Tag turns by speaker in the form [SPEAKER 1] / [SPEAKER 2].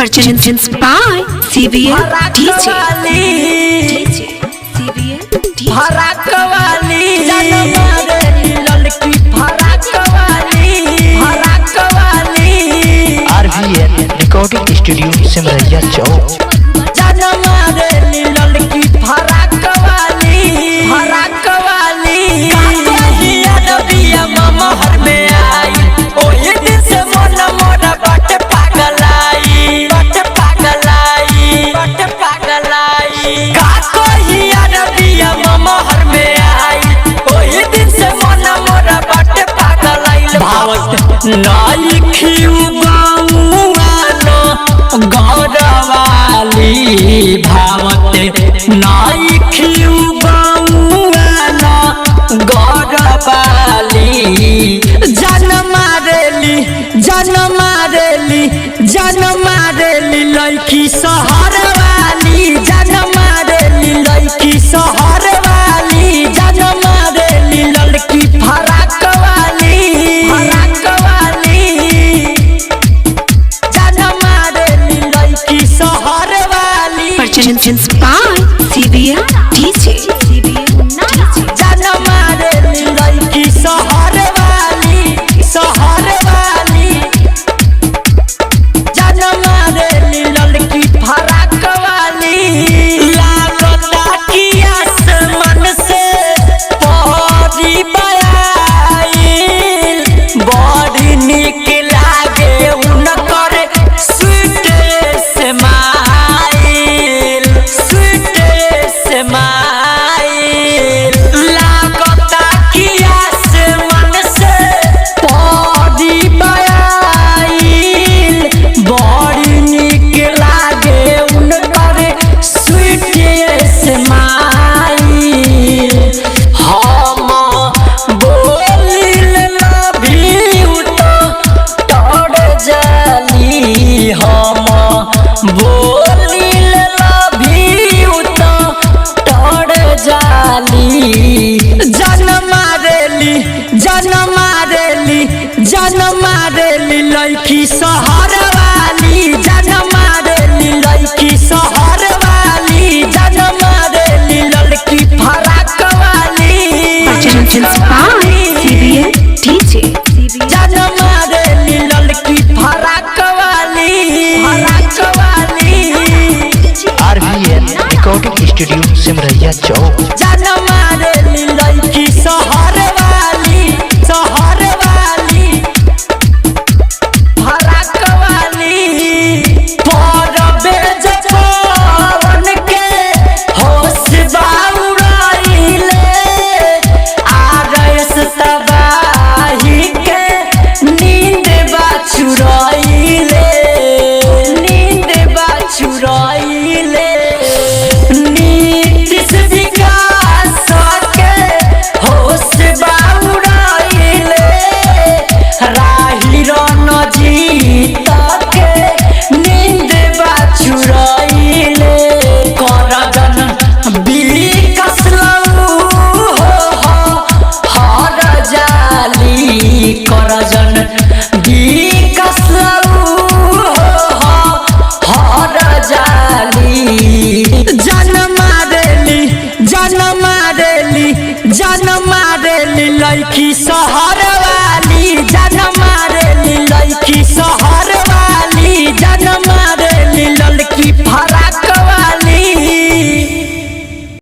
[SPEAKER 1] Purchased by CBL DJ
[SPEAKER 2] फराक वाली लड़की फराक वाली
[SPEAKER 3] RVL रिकॉर्डिंग स्टूडियो सिमरैया चौक
[SPEAKER 2] लड़की फराक वाली मामा हर में आई ओही दिन से मन मोरा बट पागलाई का कहिया रबिया मामा हर में आई ओही दिन से मन मोरा बट पागलाई भावत नाई खिउ गाउआनो गौरवाली भावत नाई खिउ गाउआनो गौरवाली जन मारेली लड़की शहर वाली जन मारेली लड़की शहर वाली जन मारेली लड़की फराक वाली जन मारेली लड़की शहर वाली
[SPEAKER 1] Purchased by CBL DJ
[SPEAKER 2] जन मारेली लड़की शहर वाली जन मारेली लड़की फराक वाली लागता कि आसमान से परी बयाइल बड़ी निक लागे उनकर स्वीट स्माइल लागता कि आसमान से परी बयाइल बड़ी निक लागे उनकर स्वीट स्माइल हम बोलिल लभी तो टड़ जाली हम बोलिल लभी तो टड़ जाली जन मारेली लड़की शहर वाली जन मारेली लड़की शहर वाली जन मारेली लड़की फराक वाली
[SPEAKER 1] Purchased by CBL DJ
[SPEAKER 2] जन मारेली लड़की फराक वाली
[SPEAKER 3] RVL रिकॉर्डिंग स्टूडियो सिमरैया चौक
[SPEAKER 2] जन